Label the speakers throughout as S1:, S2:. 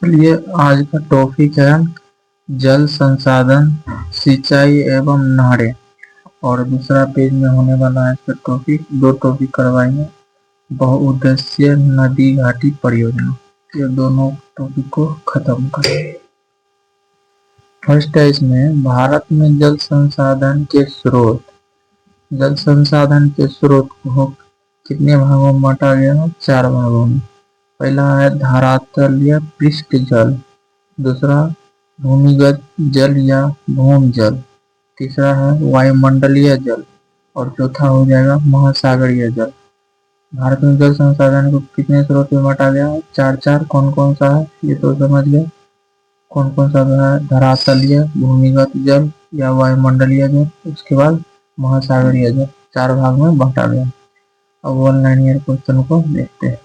S1: चलिए, आज का टॉपिक है जल संसाधन, सिंचाई एवं नहरें। और दूसरा पेज में होने वाला है इसका टॉपिक, दो टॉपिक करवाएंगे। बहुउद्देशीय नदी घाटी परियोजना, ये दोनों टॉपिक को खत्म करें। फर्स्ट है इसमें भारत में जल संसाधन के स्रोत। जल संसाधन के स्रोत को कितने भागों में बांटा गया है? 4 भागों में। पहला है धरातलीय पृष्ठ जल, दूसरा भूमिगत जल या भूमजल, तीसरा है वायुमंडलीय जल और चौथा हो जाएगा महासागरीय जल। भारत में जल संसाधन को कितने स्रोत में बांटा गया है? 4 कौन कौन सा है ये तो समझ गए। कौन कौन सा है? धरातलीय, भूमिगत जल या वायुमंडलीय जल, उसके बाद महासागरीय जल। 4 भाग में बांटा गया। अब 1 लाइनियर क्वेश्चन को देखते हैं।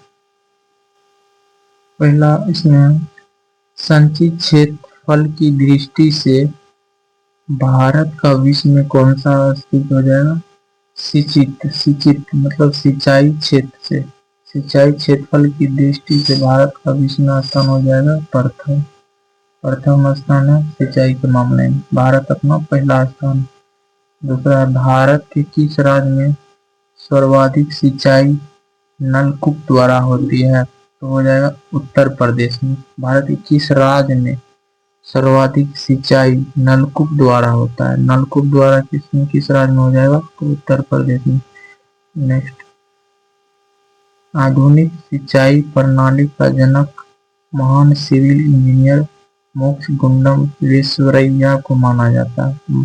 S1: पहला इसमें संचित क्षेत्रफल की दृष्टि से भारत का विश्व में कौन सा स्थित हो जाएगा? सिंचित मतलब सिंचाई क्षेत्र से, सिंचाई क्षेत्रफल की दृष्टि से भारत का विश्व में स्थान हो जाएगा प्रथम स्थान है सिंचाई के मामले में, भारत अपना पहला स्थान। दूसरा, भारत के किस राज्य में सर्वाधिक सिंचाई नलकूप द्वारा होती है? तो हो जाएगा उत्तर प्रदेश में। भारत के किस राज्य में सर्वाधिक सिंचाई नलकूप द्वारा होता है? नलकूप द्वारा किस राज्य में हो जाएगा? तो उत्तर प्रदेश में। नेक्स्ट, आधुनिक सिंचाई प्रणाली का जनक महान सिविल इंजीनियर मोक्षगुंडम विश्वेश्वरैया को माना जाता है।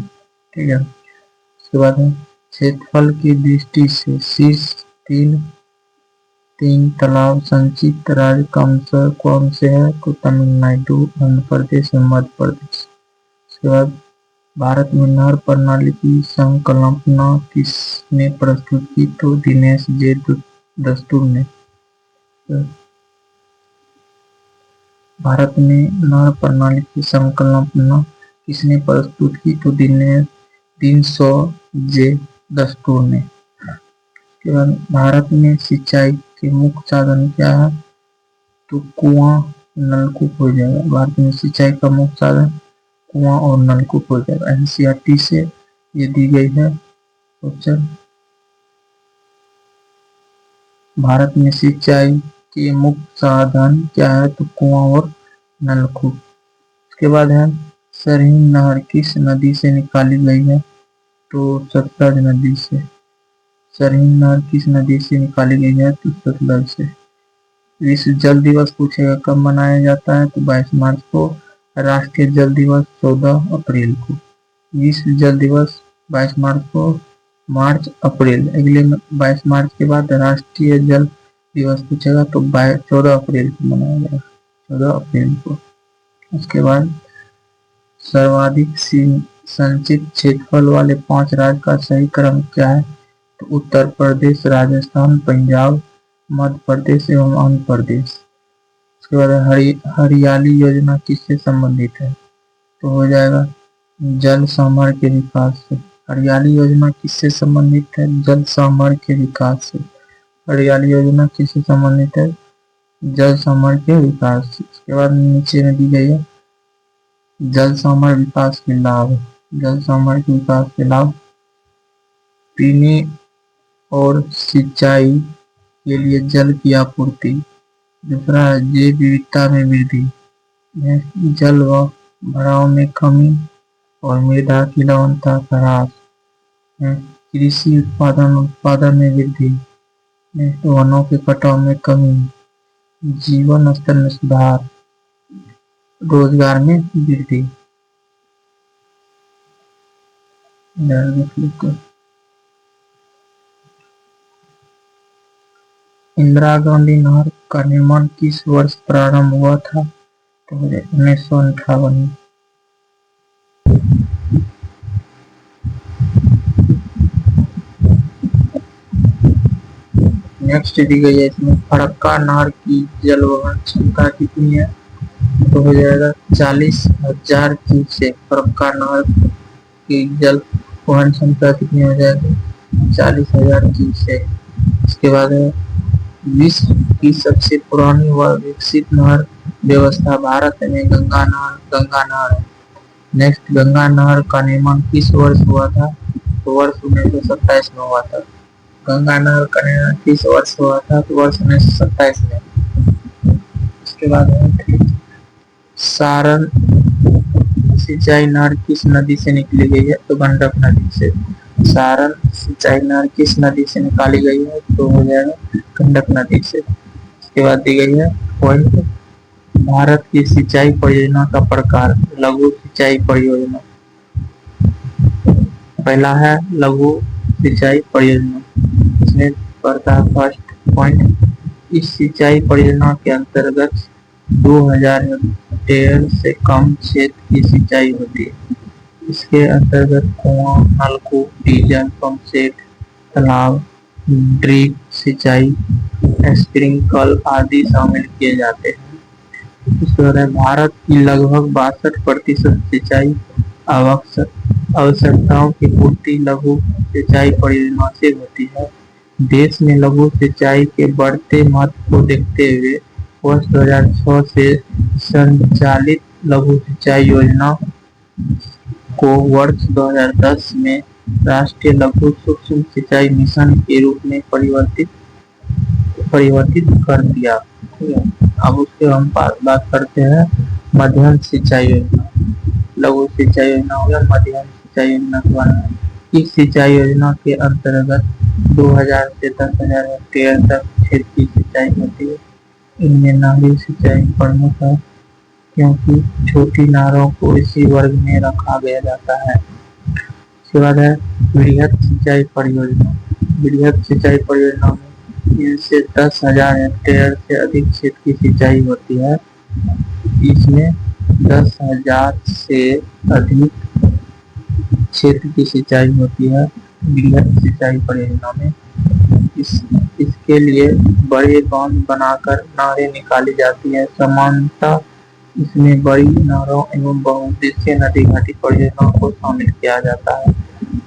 S1: ठीक है। उसके बाद है क्षेत्रफल की दृष्टि से शीर्ष तीन तालाब संचित राज्य कौन से है? तो तमिलनाडु, आंध्र प्रदेश और मध्य प्रदेश। उसके बाद भारत में नहर प्रणाली की संकल्पना किसने प्रस्तुत की? तो दिनेश जे दस्तूर ने। भारत में नहर प्रणाली की संकल्पना किसने प्रस्तुत की? तो दिनेश जे दस्तूर ने। उसके बाद भारत में सिंचाई के मुख्य साधन क्या है? तो कुआं, नलकूप हो जाएगा। भारत में सिंचाई का मुख्य साधन कुआं और नलकूप हो जाएगा। एनसीईआरटी से ये दी गई है ऑप्शन। भारत में सिंचाई के मुख्य साधन क्या है? तो कुआं और नलकूप। उसके बाद है सरहिंद नहर किस नदी से निकाली गई है? तो सतलज नदी से। सरहिंद नहर किस नदी से निकाली गई है? तो सतलज से। विश्व जल दिवस पूछेगा कब मनाया जाता है? तो 22 मार्च को। राष्ट्रीय जल दिवस 14 अप्रैल को। विश्व जल दिवस 22 मार्च को, मार्च अप्रैल, अगले 22 मार्च के बाद राष्ट्रीय जल दिवस पूछेगा तो 14 अप्रैल को मनाया जाएगा, 14 अप्रैल को। उसके बाद सर्वाधिक संचित क्षेत्रफल वाले 5 राज्य का सही क्रम क्या है? तो उत्तर प्रदेश, राजस्थान, पंजाब, मध्य प्रदेश एवं आंध्र प्रदेश। उसके बाद हरियाली योजना किससे संबंधित है? तो हो जाएगा जल सांभर के विकास से। हरियाली योजना किससे संबंधित है? जल सांभर के विकास से। हरियाली योजना किससे संबंधित है? जल सांभर के विकास से। उसके बाद नीचे में दी गई है जल सांभर विकास के लाभ। जल सांभर के विकास के लाभ पीने और सिंचाई के लिए जल की आपूर्ति। दूसरा है जैव विविधता में वृद्धि, जल व भराव में कमी और मृदा की लवणता का ह्रास, कृषि उत्पादन में वृद्धि, वनों के कटाव में कमी, जीवन स्तर में सुधार, रोजगार में वृद्धि। इंदिरा गांधी नहर का निर्माण किस वर्ष प्रारंभ हुआ था? तो 1958। नेक्स्ट दी गई है इसमें फरक्का नहर की जल वहन क्षमता कितनी है? तो हो जाएगा 40,000 क्यूसेक। फरक्का नहर की जल वहन क्षमता कितनी हो जाएगी? 40,000 क्यूसेक। इसके बाद है विश्व की सबसे पुरानी व विकसित नहर व्यवस्था भारत में गंगा नहर है। नेक्स्ट, गंगा नहर का निर्माण किस वर्ष हुआ था? तो वर्ष 1927 में हुआ था। गंगा नहर का निर्माण किस वर्ष हुआ था? तो वर्ष 1927 में। उसके बाद सारण सिंचाई नहर किस नदी से निकली गई है? तो गंडक नदी से। सारण सिंचाई नहर किस नदी से निकाली गई है? तो हो जाएगा गंडक नदी से। इसके बाद दी गई है पॉइंट, भारत की सिंचाई परियोजना का प्रकार। लघु सिंचाई परियोजना, पहला है लघु सिंचाई परियोजना। इसमें पड़ता है फर्स्ट पॉइंट, इस सिंचाई परियोजना के अंतर्गत 2000 हेक्टेयर से कम क्षेत्र की सिंचाई होती है। इसके अंतर्गत कुआं, नलकूप, डीजल पंप सेट, तालाब, ड्रिप सिंचाई, स्प्रिंकल आदि शामिल किए जाते हैं। इसके बाद भारत की लगभग 62% सिंचाई आवश्यकताओं की पूर्ति लघु सिंचाई परियोजना से होती है। देश में लघु सिंचाई के बढ़ते महत्व को देखते हुए वर्ष 2006 से संचालित लघु सिंचाई योजना को वर्ष 2010 में राष्ट्रीय लघु सूक्ष्म सिंचाई मिशन के रूप में परिवर्तित कर दिया। अब उसके हम बात करते हैं मध्यम सिंचाई योजना। लघु सिंचाई योजना हो गया, मध्यम सिंचाई योजना के बारे में। इस सिंचाई योजना के अंतर्गत 2000 से 10,000 हेक्टेयर तक क्षेत्र की सिंचाई होती है। इनमें नहरी सिंचाई प्रमुख है, क्योंकि छोटी नहरों को इसी वर्ग में रखा गया जाता है। इसके बाद है वृहद सिंचाई परियोजना। वृहद सिंचाई परियोजना में इनसे 10,000 हेक्टेयर से अधिक क्षेत्र की सिंचाई होती है। इसमें 10,000 से अधिक क्षेत्र की सिंचाई होती है वृहद सिंचाई परियोजना में। इसके लिए बड़े बांध बनाकर नहरें निकाली जाती है। सामान्यतः इसमें बड़ी नहरों एवं बहुउद्देशीय नदी घाटी परियोजनाओं को शामिल किया जाता है।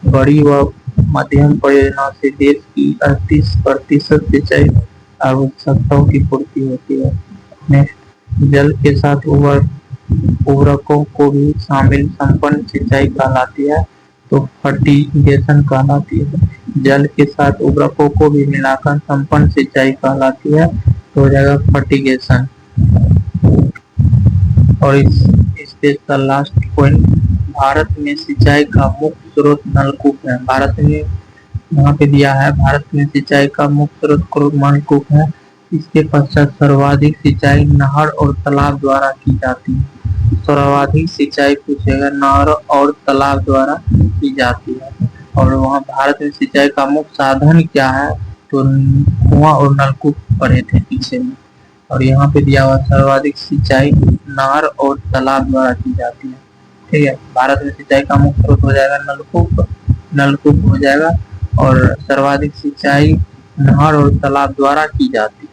S1: बड़ी व मध्यम परियोजना से देश की 38% सिंचाई आवश्यकताओं की पूर्ति होती है। नेक्स्ट, जल के साथ उर्वरकों को भी शामिल संपन्न सिंचाई कहलाती है, तो फर्टिगेशन कहलाती है। जल के साथ उर्वरकों को भी मिलाकर संपन्न सिंचाई कहलाती है, तो हो जाएगा फर्टिगेशन। और इसका लास्ट पॉइंट, भारत में सिंचाई का मुख्य स्रोत नलकूप है। भारत में यहाँ पे दिया है, भारत में सिंचाई का मुख्य स्रोत नलकूप है। इसके पश्चात सर्वाधिक सिंचाई नहर और तालाब द्वारा की जाती है। सर्वाधिक सिंचाई पूछेगा, नहर और तालाब द्वारा की जाती है। और वहाँ भारत में सिंचाई का मुख्य साधन क्या है? तो कुआं और नलकूप पड़े थे पीछे में। और यहाँ पे दिया हुआ सर्वाधिक सिंचाई नहर और तालाब द्वारा की जाती है। ठीक है, भारत में सिंचाई का मुख्य स्रोत हो जाएगा नलकूप हो जाएगा, और सर्वाधिक सिंचाई नहर और तालाब द्वारा की जाती है।